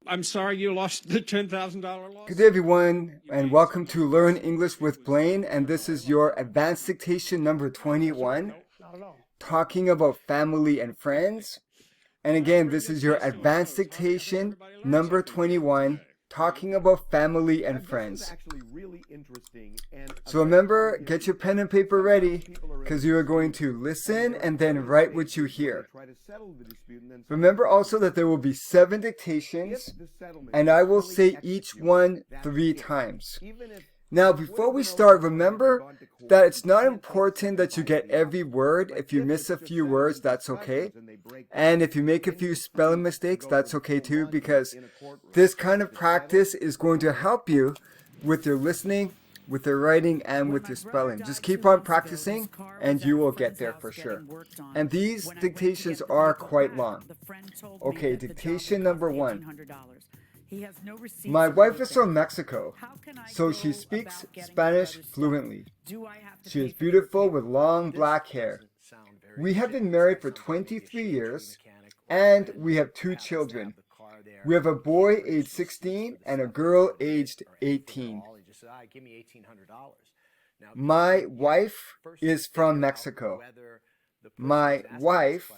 I'm sorry you lost the $10,000 loss. Good day, everyone, and welcome to Learn English with Blaine. And this is your advanced dictation number 21, talking about family and friends. And again, this is your advanced dictation number 21, talking about family and friends. So remember, get your pen and paper ready, because you are going to listen and then write what you hear. Remember also that there will be 7 dictations, and I will say each one 3 times. Now, before we start, remember that it's not important that you get every word. If you miss a few words, that's okay. And if you make a few spelling mistakes, that's okay too, because this kind of practice is going to help you with your listening, with your writing, and with your spelling. Just keep on practicing and you will get there for sure. And these dictations are quite long. Okay, dictation number 1. My wife is from Mexico, so she speaks Spanish fluently. She is beautiful with long black hair. We have been married for 23 years, and we have 2 children. We have a boy aged 16 and a girl aged 18. My wife is from Mexico. My wife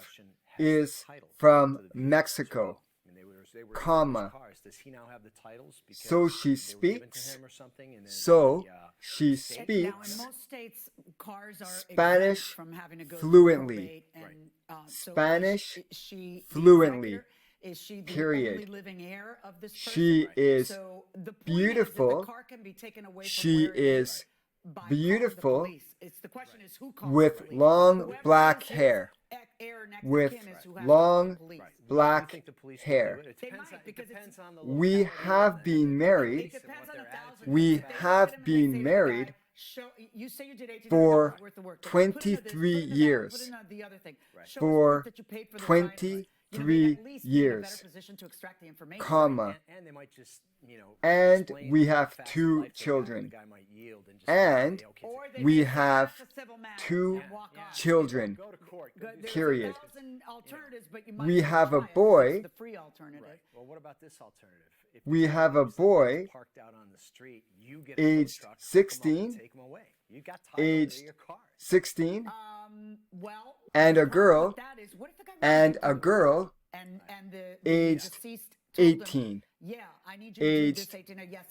is from Mexico, comma. So she speaks Spanish fluently. Spanish fluently. Period. She is beautiful. She is beautiful with long black hair. With long black hair. We have been married. We have been married for 23 years. For 23 years, comma, and we have 2 children. And we have 2 children, period. We have a boy. We have a boy aged 16, aged 16, and a girl aged 18. Aged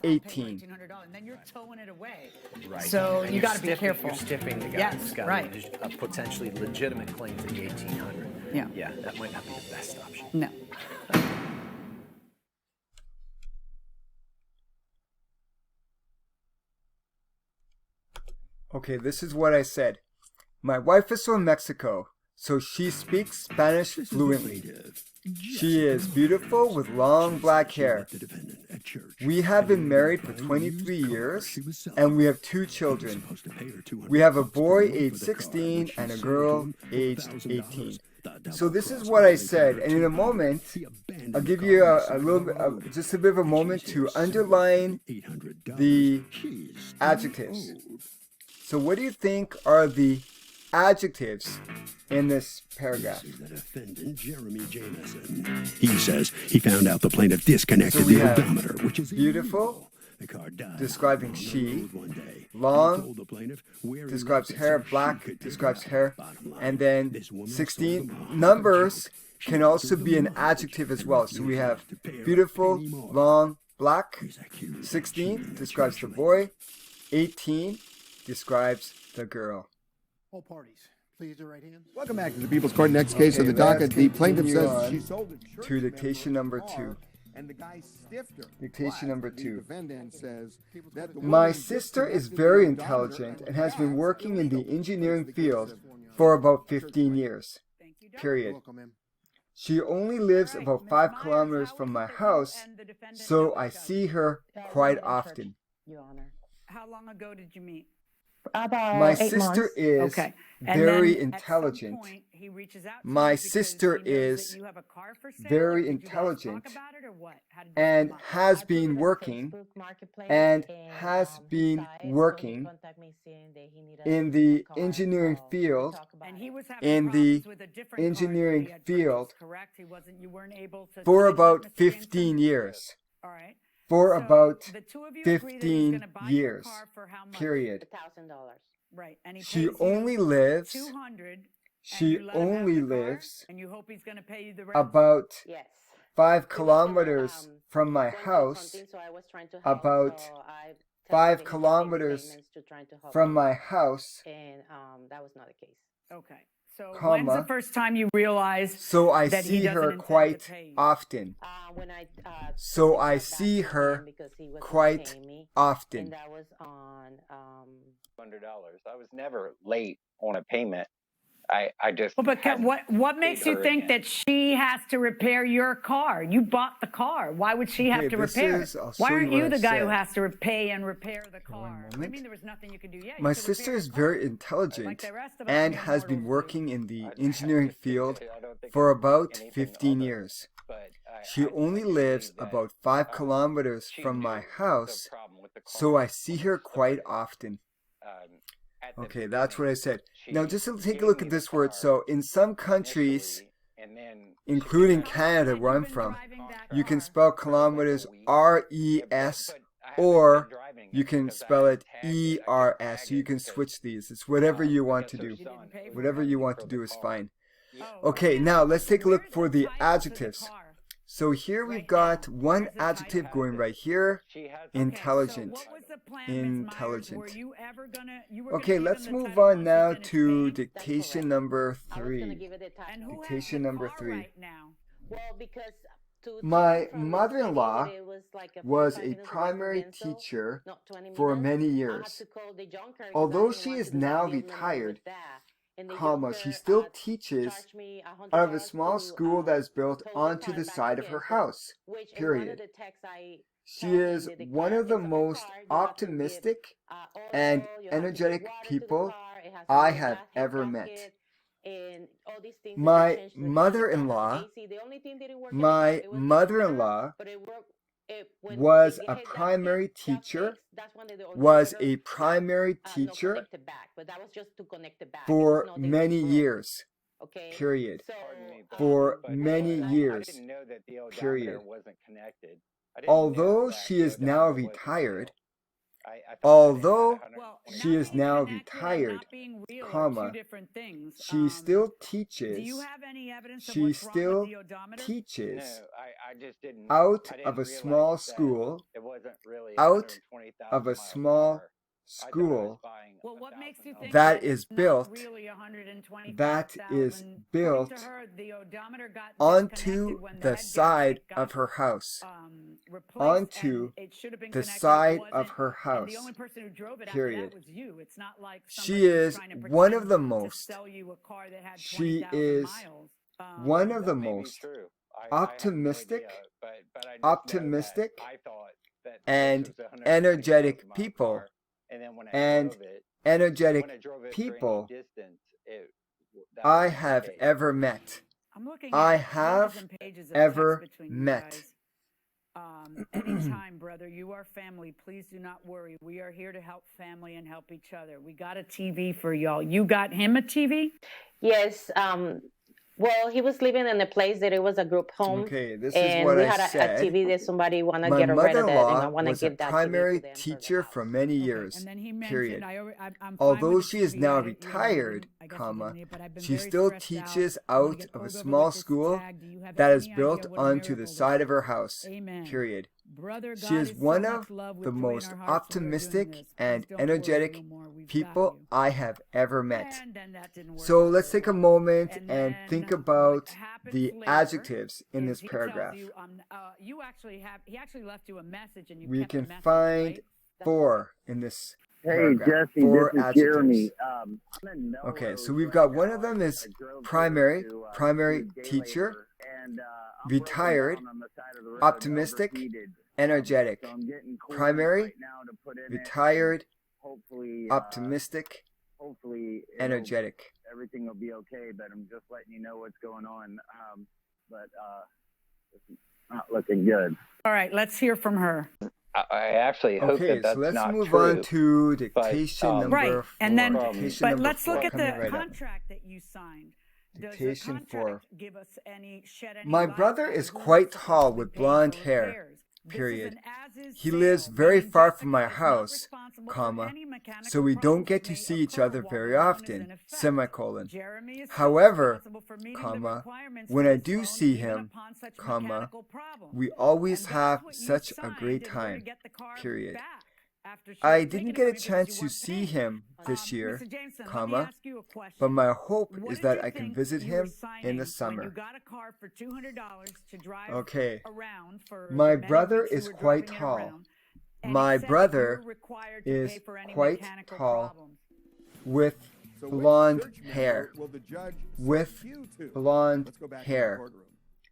18. Right. So And you got to be you're careful. You're stiffing the guy Yes, who's got right. a potentially legitimate claim to the 1800. Yeah. Yeah, that might not be the best option. No. Okay, this is what I said. My wife is from Mexico, so she speaks Spanish fluently. She is beautiful with long black hair. We have been married for 23 years, and we have 2 children. We have a boy aged 16 and a girl aged 18. So this is what I said, and in a moment, I'll give you just a bit of a moment to underline the adjectives. So what do you think are the adjectives in this paragraph? He says he found out the plaintiff disconnected we the have odometer, which is beautiful, the car died. describing she, long, describes hair, black, describes hair, and then 16. Numbers can also be an adjective as well. So we have beautiful, long, black, 16 describes the boy, 18 describes the girl. All parties, please do right hand. Welcome back to the People's Court. Next case on the let's docket. The plaintiff continue says on she sold it to dictation number 2. and the guy stiffed her. Dictation number 2. The defendant says that the My woman sister is very intelligent and has been working in the engineering field for about 15 years. Period. Welcome, ma'am. She only lives about 5 kilometers from my house, so I see her quite often. Your Honor. How long ago did you meet? about My 8 sister months. is Okay. And very then intelligent. At some point, he reaches out to My you because sister he knows is that you have a car for sale, very or did you guys intelligent talk about it, or what? How did this and come up? has I put it been on working Facebook Marketplace, and and has he been saw it, so he working contacted me saying that he needed in a the car. engineering So we field, talked about And it. he was having in the problems with a different car that engineering he had field purchased, correct? You weren't able to for finish it, about Mr. 15 Jameson? years. All right. For So about the two of you agree that he's going 15 to buy your years. car for how much? Period. $1,000. Right. And he She pays only you lives, 200 and she you let him have only the car, lives and you hope he's going to pay you the rest? about Yes. 5 We were kilometers from my going through house, something, so I was trying to help. about So I 5 texted him kilometers statements to try to help from him, my house, and that was not the case. Okay. So when's the comma, first time you realized so I that he see doesn't her intend to quite pay you? often. When I So sent I it back see to her him because he was not quite paying me, and often. that was on $100. I was never late on a payment. I just Well, but hadn't what paid makes you her think again. that she has to repair your car? You bought the car. Why would she have Okay, to this repair is- it? I'll Why show aren't you you what I the guy who said. has to pay and repair the car? one What do you moment. mean there was nothing you could do? Yeah, you My should repair sister your is car. very intelligent the rest of us and mere has been mortals do. working in the I engineering just- field I don't think for I did about anything 15 other, years. but She only do lives believe that, about 5 um, kilometers she from knew my the house, problem with the so car I see when it her quite started. often. At the Okay, that's what I beginning, said. Now she just to take a gave look me at the this word. car So in some countries, initially, and then she including came back Canada And where you've I'm been from, driving that you can car. spell for like kilometers a week. R-E-S, But I haven't or been driving you it can because I spell hadn't it tagged it. I couldn't E-R-S. tag So you it can because, switch these. It's whatever you I want guess to her do. You didn't son pay for owed Whatever money you want for to the do is car. fine. Yeah. Oh, Okay, let me now ask you let's something. take a look Where's for the the title to the adjectives. car So here right we've got now? one Where's the title? adjective going Has right it. here. She has Okay, Intelligent. so what was the plan, Ms. Myers? Were Intelligent. you ever gonna you were gonna Okay, give let's him the move title on once now he finished to paying? That's dictation correct. number I was going to 3. give it the title. And who has Dictation the number car 3. right now? Well, because to My from the mother-in-law city, it was like a was 45 a minutes away from primary Gainesville, teacher not 20 for minutes. many I had years. to call the junker because I Although didn't she want is to do now that bill number retired, with that. And the comma, she junker still teaches charged me out of a $100 small to school that is built tow the onto car the back side to of her Gainesville, house. which in one of Period. the texts I She told him is that the one car of the is a most car. You have to give optimistic oil, and you have to give energetic water to the people car. It has a I little have glass ever met. gasket and all these things that they My changed the fan, the fan has mother-in-law, AC. The only thing that didn't work in the car, my it was the inverter, mother-in-law but it worked. When was they a hit that primary gas teacher, fixed, that's when the was inverter a primary not teacher connected back. But that was just to connect it back. It was for not that it many broke. years. Okay. Period. So Pardon me, For but many when I years. didn't know that the odometer Period. wasn't connected. I didn't know Although that she the is now odometer wasn't retired, real. I thought that it had although 120 Well, she not is being now connected and retired, not being real are two comma, different things. she still Do teaches, you have any evidence of she what's wrong with still the odometer? teaches No, I just didn't. out I of didn't a realize small that school, it wasn't really a out 120,000 of a mile small car. I thought I was school buying Well, a what makes you $1,000 think that that is it's not built, really that is 120,000? built According to her, the odometer got onto disconnected when the the head side gasket got of her house. replaced, Onto and it should have been the connected. It side of wasn't, her and the house. only person who drove it after Period. that was you. It's not like She somebody was is trying to one of pretend the to most, sell you a car that had she 20,000 is miles. one of the That may be most true. I had no optimistic, idea, but I just know that optimistic, I thought that this and was a 120,000 energetic mile people, car, and then when I and drove it, energetic when I drove it for any people distance, that I wasn't the have case. ever met. I'm looking I at pages have and pages of ever text between you met. guys. Anytime, brother, you are family. Please do not worry. We are here to help family and help each other. We got a TV for y'all. You got him a TV? Yes. Well, he was living in a place that it was a group home, Okay, this is and what we I had a said. TV that somebody want to My get rid of it, and I mother-in-law want to was a give that TV primary to them for the teacher house. for many Okay, years. and then he Period. mentioned, I'm fine Although with the she is TV. now I didn't- retired, I guess you comma, didn't need it, but I've been she very still stressed teaches out. I'm gonna out get of a pulled over small with this school tag. Do you have that is any built idea what a onto the miracle side this of her is? house. Amen. Period. Brother, She God is is one so of much love with the joy in most our hearts. We are doing optimistic this. Please and don't worry energetic no more. We've got people you. I have ever met. And then that didn't work So out let's very take a well. moment And and then think what about happens the later adjectives in is this he tells paragraph. you, you actually have, he actually left you a message and you We kept the can message, find right? 4 in this Hey, paragraph. Jesse, 4 this is adjectives. Jeremy. I'm in Melrose Okay, so we've right got one now. of them is I drove primary, here to primary do day teacher, labor, and I'm retired, broken down on the side of the road, optimistic, overheated. energetic. So I'm getting coolant Primary, right now to put in it. retired, hopefully, optimistic, hopefully, energetic. everything will be okay. But I'm just letting you know what's going on. But it's not looking good. All right, let's hear from her. I actually hope Okay, that that's so let's not move true. on to dictation But, number Right, 4. and then, Dictation but number let's look 4 at the coming right up. contract that you signed. Does the Dictation contract 4. give us any, shed any My light brother on is who quite supposed tall to be with paying blonde for hair, repairs? This is period. an as-is He sale, lives very meaning far from Jessica my is not house, responsible for comma, any mechanical so we don't problems get that to may see each occur other while very the loan is often, in effect. semicolon. Jeremy is still However, responsible for meeting the comma, requirements when for I this do loan, see even him, upon such comma, mechanical problems. we always And have that's what you such a signed great in order to time, get the car period. back after she I had taken didn't it get from a you because chance you to weren't see paying. him this year, Mr. Jameson, let me comma, ask you a question. but my hope What is did that you I can think visit you were him in signing the when summer. you got a car for $200 to drive Okay, around for my the many brother weeks you is were quite driving it tall. around, and My he said that you brother were required to pay is for any quite mechanical tall problems. with So which blonde search memo hair. will the judge With send you to? blonde Let's go back to the hair, courtroom.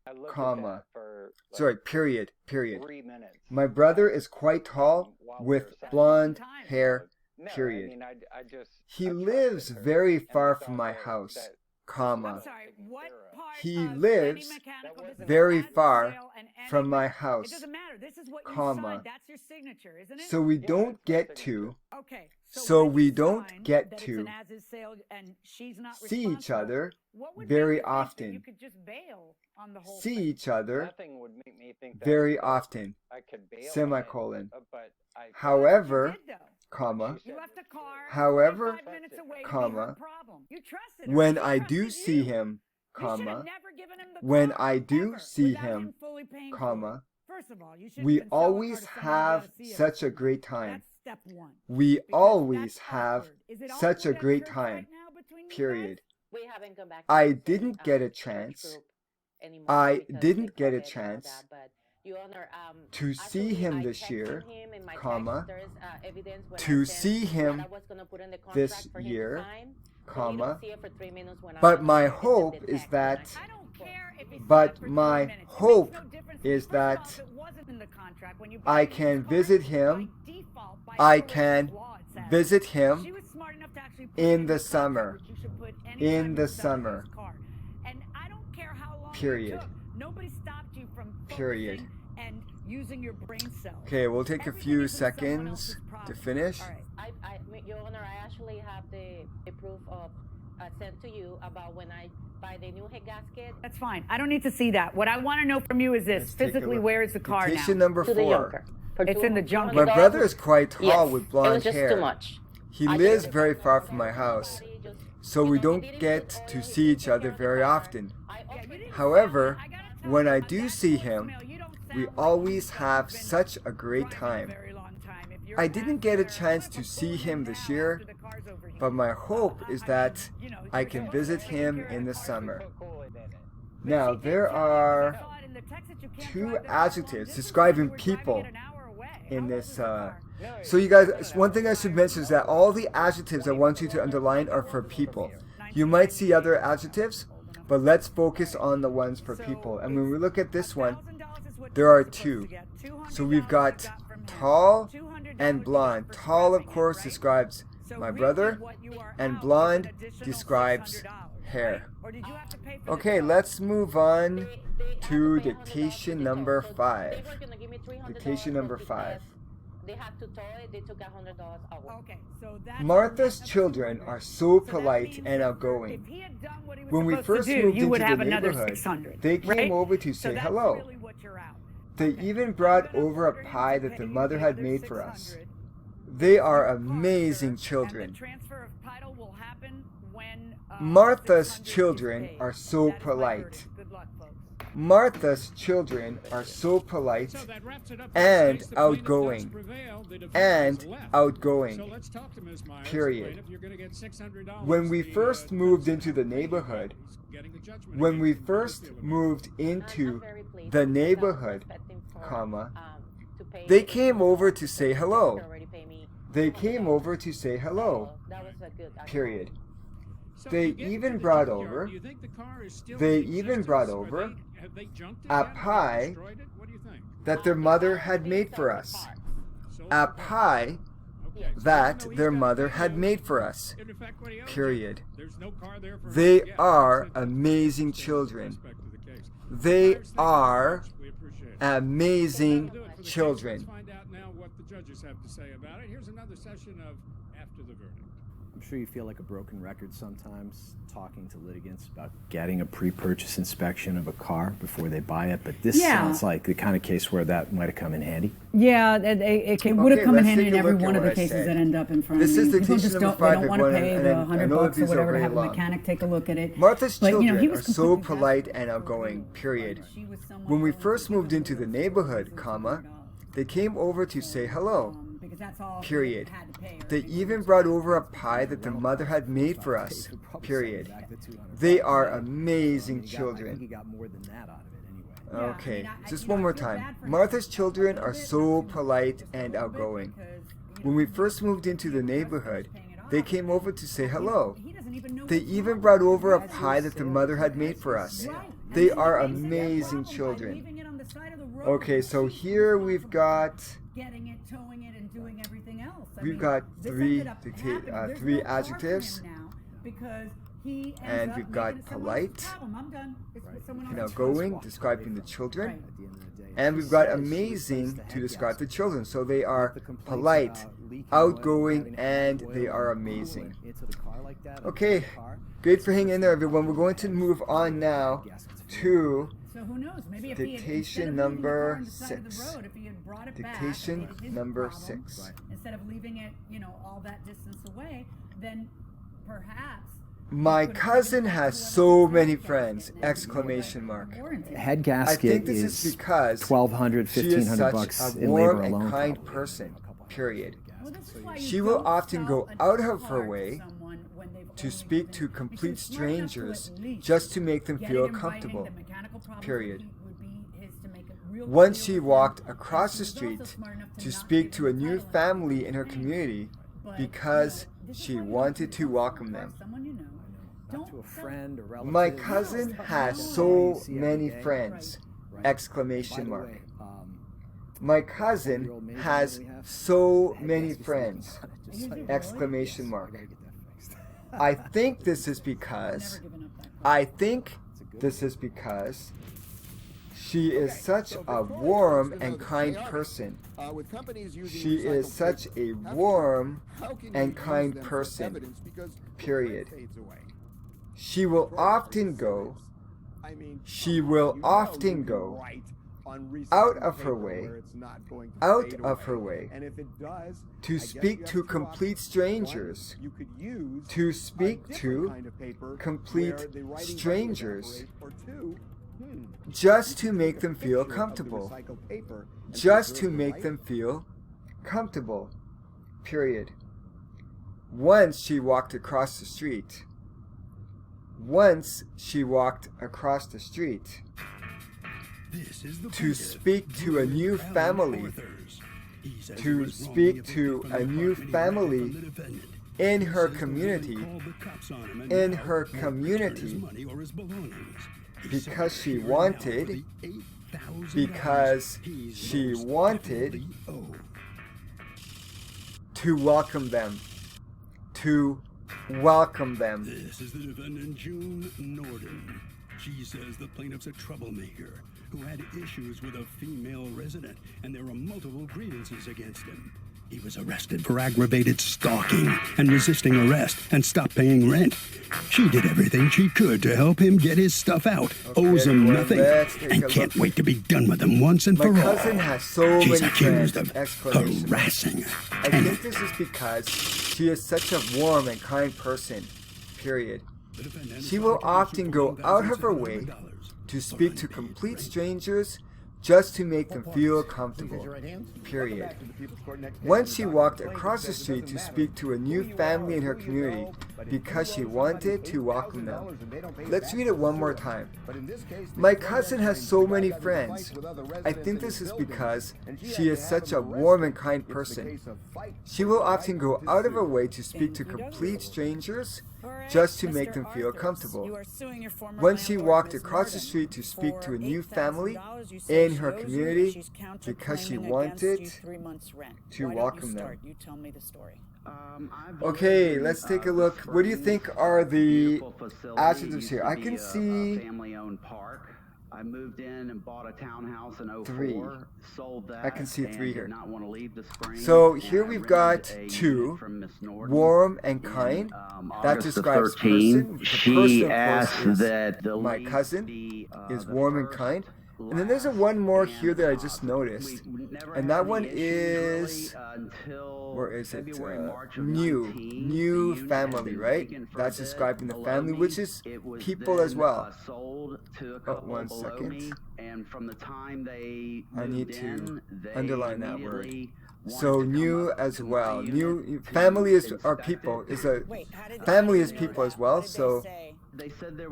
I looked at comma, that for like sorry, period, period. 3 minutes. My brother is quite tall while we with were signing. blonde Time. hair, No, period. I mean, I just He I lives trusted her, very and I far thought from my that- house, that comma. I'm sorry, what part He of lives any mechanical, this is an very as-is far sale and any from my It house, doesn't matter. This is what you comma. signed. That's your signature, isn't it? So we Yeah, don't that's my get signature. to Okay. So when we you don't sign get that to it's an as-is sale and she's not see each responsible, other what would very make you think that often. you could just bail on the whole see thing? each other Nothing would make me think that very often, I could bail on it, semicolon. but I However, That's what you did, though. comma, You left a car however, 45 minutes away to be her comma, problem. You trusted her. when She I do trusted see you. him, You should have comma, never given him the when car, I do ever, see without him, fully paying for it. comma, First of all, you shouldn't we have been selling always her to somebody you have gotta see such a every great time. time. That's step one. We Because always that's have awkward. Is it such a awkward at great church time, right now between you period. We haven't come back. I to the didn't same, get a church chance. group anymore I because didn't they get a COVID and all chance that, but Your Honor, to see actually, him I this texted year, him in my comma, text. There is evidence when to I see sent him what I was gonna put in the this contract for him to year, sign. So you comma, don't see it for 3 minutes when but I'm my not there. It's in hope the is text when I that, sent I it. don't care if he but said it for 3 my minutes. It makes hope no difference. is First of all, that if it wasn't in the contract, when you I buy a can used car, visit by him, default, by I operations can law, it says. visit She him was smart enough to actually put in it the contract, summer, which you should put in anytime the you're selling a summer, used car. And I don't care how long period, it took. Nobody stopped you from period. focusing and using your brain cells. Okay, we'll take a Everything few isn't someone seconds else's to problem. finish. All right. Your Honor, I actually have the proof of sent to you about when I buy the new head gasket. That's fine. I don't need to see that. What I want to know from you is this: Let's take a physically, look. where is the car Dictation now? number To the 4. junker. For It's in the junk. My $200. brother is quite tall Yes, with it blonde was just hair. too much. He I lives just- very far from my house, so we don't get to see each other very often. However, when I do see him, we always have such a great time. I didn't get a chance to see him this year, but my hope is that I can visit him in the summer. Now, there are 2 adjectives describing people in this. So you guys, one thing I should mention is that all the adjectives I want you to underline are for people. You might see other adjectives, but let's focus on the ones for people. And when we look at this one, there are 2. So we've got tall and blonde. Tall, of course, describes my brother, and blonde describes hair. Okay, let's move on to dictation number 5. Dictation number 5. They had to tow it. They took $100 out. Okay, so that's Martha's children are so polite and outgoing. When we first moved into the neighborhood, they came over to say hello. They even brought over a pie that their mother had made for us. They are amazing children. Martha's children are so polite. Martha's children are so polite and outgoing. Period. When we first moved into the neighborhood, comma, they came over to say hello. They came over to say hello. Period. They even brought over a pie that their mother had made for us. A pie that their mother had made for us. Period. They are amazing children. They are amazing children. I'm sure you feel like a broken record sometimes talking to litigants about getting a pre-purchase inspection of a car before they buy it, but this sounds like the kind of case where that might have come in handy. Yeah, it would have come in let's handy take in a every look at one of what the I cases said. that end up in front This of me. is People dictation just number don't, they 5 don't of want to one, pay and the I $100 know or these are whatever to very have a long. mechanic take a look at it. Martha's But, you know, he children was are so completely polite and outgoing, period. She was someone When we willing to first give moved him into the whatever neighborhood, $200. comma, they came over to say hello, Because that's all he period. had to pay her. They even brought over a pie that their mother had made for us, period. They are amazing I think he children. got more than that out of it anyway. Okay, just one more time. Martha's children are so polite and outgoing. When we first moved into the neighborhood, they came over to say hello. They even brought over a pie that their mother had made for us. They are amazing children. Okay, so here we've got Getting it, towing it, and doing everything else. I We've mean, got this three ended up dicta- happening. There's three no car for adjectives. him now because he ends And up we've got making it someone else's polite, problem. I'm done. It's with someone and else's outgoing, describing the children. Right. At the end of the day, And we've got amazing to describe the children. So they are polite, outgoing, and they are amazing. Okay, great for hanging in there, everyone. We're going to move on now to So who knows? Maybe if he had, dictation instead of leaving the car number on the side of the 6. road, if he had brought it Dictation back, made it his number problem, 6. instead of leaving it, you know, all that distance away, then perhaps. My cousin has so many friends! Exclamation mark. Head I gasket think this is because $1,200, she is $1,500 such bucks a in warm labor and alone. kind probably. person. Period. Well, this is why you She will don't often sell go a out new of her car to way someone when they've to only speak been- to if complete you're smart enough to strangers at least just to make them getting feel in writing comfortable. the mechanical problem Period. would be his to make it real Once clear she with walked him. across And the she was also street smart enough to not speak give to a him new title and family in her everything. community But, because you know, this is she why you don't wanted to sell welcome cars them. to someone you know. Not to a friend or relative. My cousin has so many Right. friends! Right. Exclamation By the mark. way, My cousin has so many friends! Exclamation mark. I think this is because she is such a warm and kind person. She is such a warm and kind person. Period. She will often go out of her way to speak to complete strangers, just to make them feel comfortable. Period. Once she walked across the street. To speak to a new family. In her community. Because she wanted to welcome them. This is the defendant, June Norden. She says the plaintiff's a troublemaker who had issues with a female resident, and there are multiple grievances against him. He was arrested for aggravated stalking and resisting arrest and stopped paying rent. She did everything she could to help him get his stuff out, owes him everyone, nothing, let's take and a can't look. wait to be done with him once and My for all. cousin has so She's many accused friends! of Exclamation mark. harassing her. I think this is because she is such a warm and kind person. Period. She will often go out of her way to speak to complete strangers just to make them feel comfortable. Period. Once she walked across the street to speak to a new family in her community because she wanted to welcome them. Let's read it one more time. My cousin has so many friends. I think this is because she is such a warm and kind person. She will often go out of her way to speak to complete strangers just to make them feel comfortable. Once she walked across the street to speak to a new family in her community because she wanted to welcome them. Okay, let's take a look. What do you think are the adjectives here? I can see family-owned park. I moved in and bought a townhouse in 04, 3. sold that. I can see 3 here. Did not want to leave the spring, so here and I we've got rented a 2, unit from Miss Norton warm and kind. That August describes 13. person. She The person, of asked course, is that the my lease cousin be, is the warm and first, kind. And then there's a one more here that I just noticed. And that one is, where is it? New family, right? That's describing the family, which is people as well. Oh, 1 second. And from the time they I need to in, underline that word. So new as well. New family is our people. Is a family is people as well. So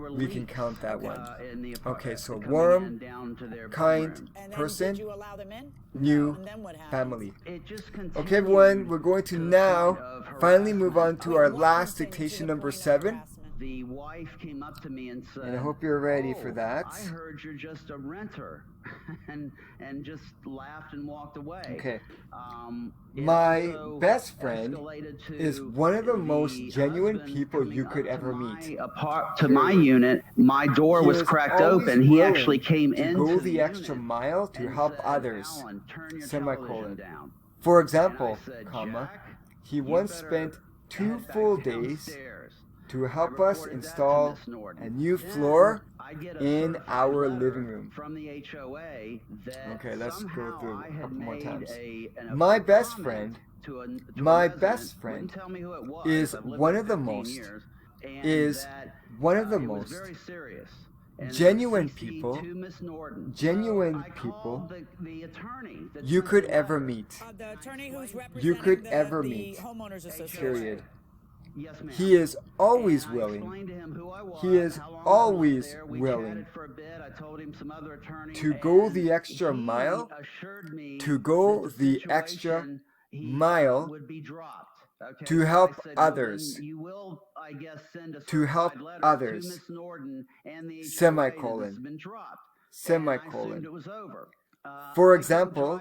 we can count that one. Okay, so warm, kind person, new family. Okay, everyone, we're going to now finally move on to our last dictation, number 7. The wife came up to me and said, and I hope you're ready for that. I heard you're just a renter, and just laughed and walked away. Okay. My best friend is one of the most genuine people you could ever meet. To my unit, my door was cracked open. He actually came in to go the extra mile to help others. Semicolon. For example, comma, he once spent 2 full days to help us install a new floor in our living room. Okay, let's go through a couple more times. My best friend is one of the most genuine people you could ever meet. You could ever meet. Period. He is always willing. He is always willing to go the extra mile, to go the extra mile to help others, to help others, semicolon, semicolon. For example,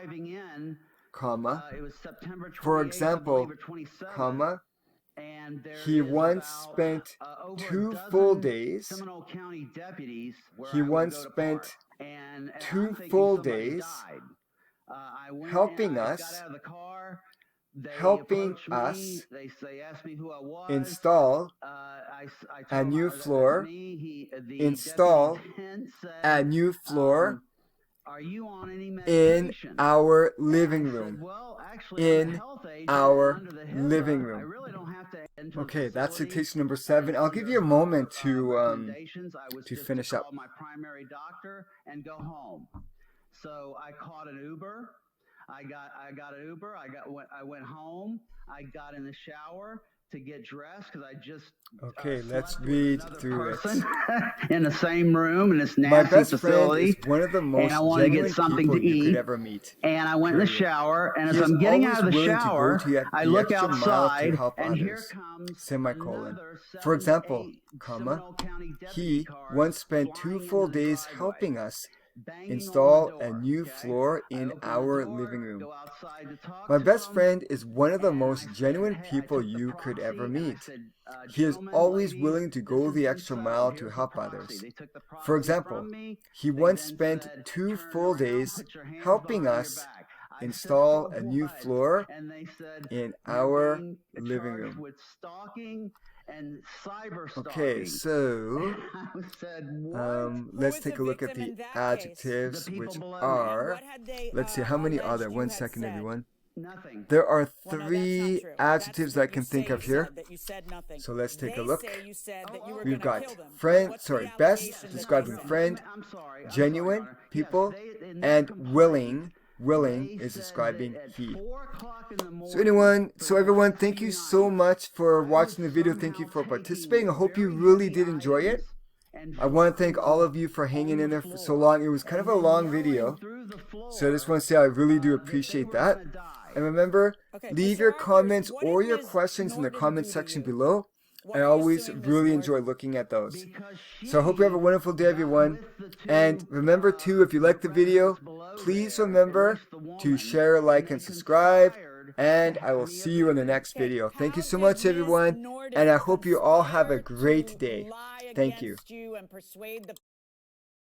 comma, for example, comma, he once spent 2 full days. He once spent 2 full days helping us install a new floor. Install a new floor in our living room. In our living room. Okay, that's dictation number 7. I'll give you a moment to finish up. My primary doctor and go home. So I caught an Uber. I got an Uber. I went home. I got in the shower to get dressed because I just okay. Let's read through it. In the same room in this nasty My best facility. Friend is one of the most and I want to get something to eat. You could ever meet. And I went in the shower, and as I'm getting out of the shower, I look outside, and here comes semicolon. For example, comma, he once spent 2 full days helping us install a new floor in our living room. My best friend is one of the most genuine people you could ever meet. He is always willing to go the extra mile to help others. For example, he once spent 2 full days helping us install a new floor in our living room. Okay, so let's take a look at the adjectives, which are, let's see, how many are there? 1 second, everyone. There are 3 adjectives that I can think of here. So let's take a look. We've got best, describing friend, genuine people, and willing willing is describing he. So everyone, thank you so much for watching the video. Thank you for participating. I hope you really did enjoy it. I want to thank all of you for hanging in there for so long. It was kind of a long video, so I just want to say I really do appreciate that. And remember, leave your comments or your questions in the comment section below. I always really enjoy looking at those. So I hope you have a wonderful day, everyone. And remember too, if you like the video, please remember to share, like, and subscribe. And I will see you in the next video. Thank you so much, everyone. And I hope you all have a great day. Thank you.